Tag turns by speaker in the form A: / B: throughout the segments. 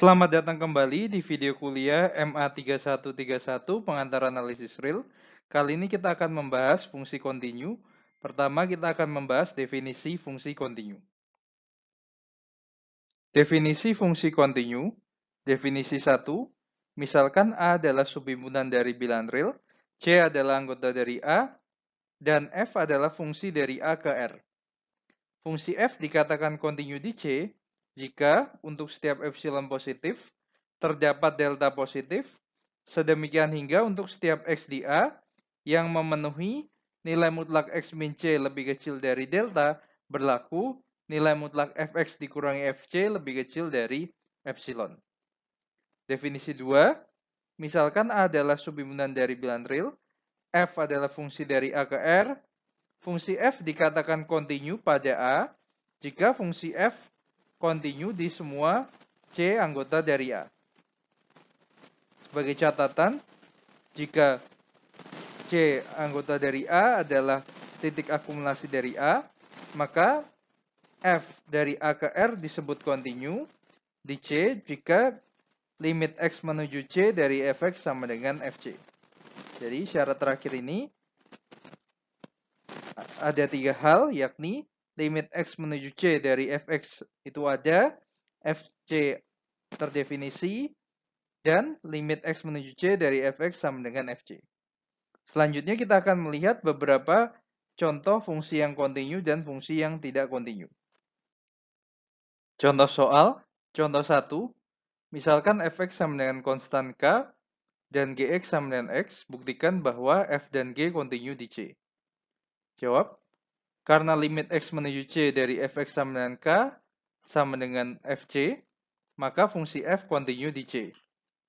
A: Selamat datang kembali di video kuliah MA3131 Pengantar Analisis Real. Kali ini kita akan membahas fungsi kontinu. Pertama kita akan membahas definisi fungsi kontinu. Definisi fungsi kontinu. Definisi 1. Misalkan A adalah subhimpunan dari bilangan real, C adalah anggota dari A, dan F adalah fungsi dari A ke R. Fungsi F dikatakan kontinu di C jika untuk setiap epsilon positif terdapat delta positif, sedemikian hingga untuk setiap X di A yang memenuhi nilai mutlak X min C lebih kecil dari delta berlaku nilai mutlak Fx dikurangi Fc lebih kecil dari epsilon. Definisi 2, misalkan A adalah subhimpunan dari bilangan real, F adalah fungsi dari A ke R, fungsi F dikatakan kontinu pada A jika fungsi F kontinu di semua C anggota dari A. Sebagai catatan, jika C anggota dari A adalah titik akumulasi dari A, maka F dari A ke R disebut kontinu di C jika limit X menuju C dari Fx sama dengan Fc. Jadi syarat terakhir ini ada 3 hal, yakni limit X menuju C dari Fx itu ada, Fc terdefinisi, dan limit X menuju C dari Fx sama dengan Fc. Selanjutnya kita akan melihat beberapa contoh fungsi yang kontinu dan fungsi yang tidak kontinu. Contoh soal, contoh 1, misalkan Fx sama dengan konstan K dan Gx sama dengan X, buktikan bahwa F dan G kontinu di C. Jawab, karena limit X menuju C dari Fx sama dengan K sama dengan Fc, maka fungsi F kontinu di C.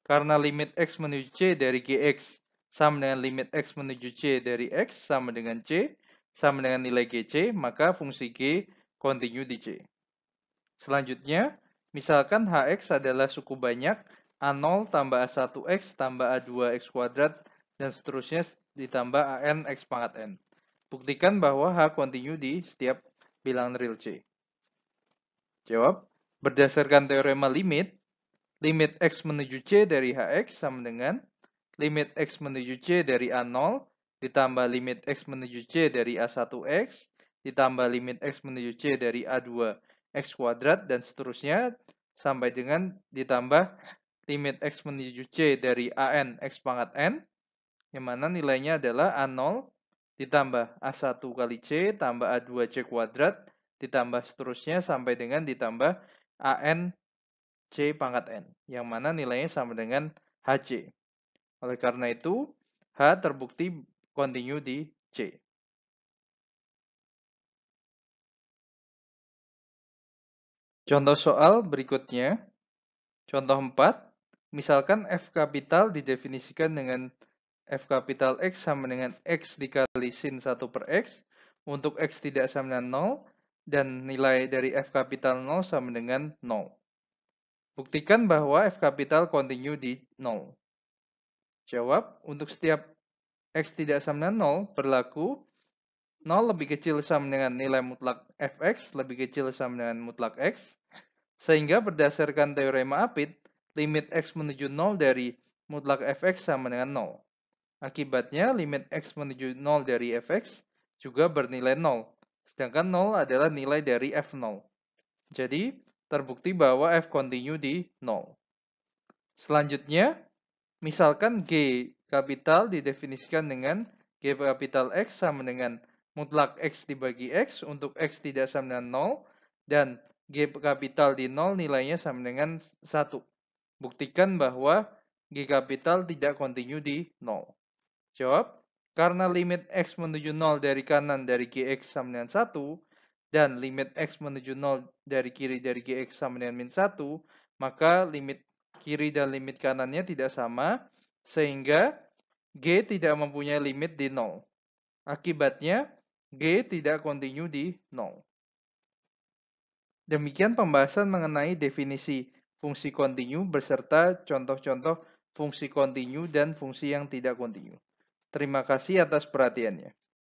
A: Karena limit X menuju C dari Gx sama dengan limit X menuju C dari X sama dengan C, sama dengan nilai Gc, maka fungsi G kontinu di C. Selanjutnya, misalkan Hx adalah suku banyak A0 tambah A1x tambah A2x kuadrat dan seterusnya ditambah An x pangkat n. Buktikan bahwa H kontinu di setiap bilangan real C. Jawab, berdasarkan teorema limit X menuju C dari Hx sama dengan limit X menuju C dari A0 ditambah limit X menuju C dari A1x ditambah limit X menuju C dari A2x kuadrat dan seterusnya sampai dengan ditambah limit X menuju C dari An x pangkat n yang mana nilainya adalah A0 ditambah A1 kali C tambah A2C kuadrat ditambah seterusnya sampai dengan ditambah An C pangkat N, yang mana nilainya sama dengan HC. Oleh karena itu, H terbukti kontinu di C. Contoh soal berikutnya, contoh 4, misalkan F kapital didefinisikan dengan F kapital X sama dengan X dikali sin 1 per X, untuk X tidak sama dengan 0, dan nilai dari F kapital 0 sama dengan 0. Buktikan bahwa F kapital kontinu di 0. Jawab, untuk setiap X tidak sama dengan 0, berlaku 0 lebih kecil sama dengan nilai mutlak Fx lebih kecil sama dengan mutlak X, sehingga berdasarkan teorema Apit, limit X menuju 0 dari mutlak Fx sama dengan 0. Akibatnya, limit X menuju 0 dari Fx juga bernilai 0, sedangkan 0 adalah nilai dari F0. Jadi, terbukti bahwa F kontinu di 0. Selanjutnya, misalkan G kapital didefinisikan dengan G kapital X sama dengan mutlak X dibagi X untuk X tidak sama dengan 0 dan G kapital di 0 nilainya sama dengan 1. Buktikan bahwa G kapital tidak kontinu di 0. Jawab, karena limit X menuju 0 dari kanan dari Gx sama dengan 1 dan limit X menuju 0 dari kiri dari Gx sama dengan min 1, maka limit kiri dan limit kanannya tidak sama, sehingga G tidak mempunyai limit di 0. Akibatnya, G tidak kontinu di 0. Demikian pembahasan mengenai definisi fungsi kontinu beserta contoh-contoh fungsi kontinu dan fungsi yang tidak kontinu. Terima kasih atas perhatiannya.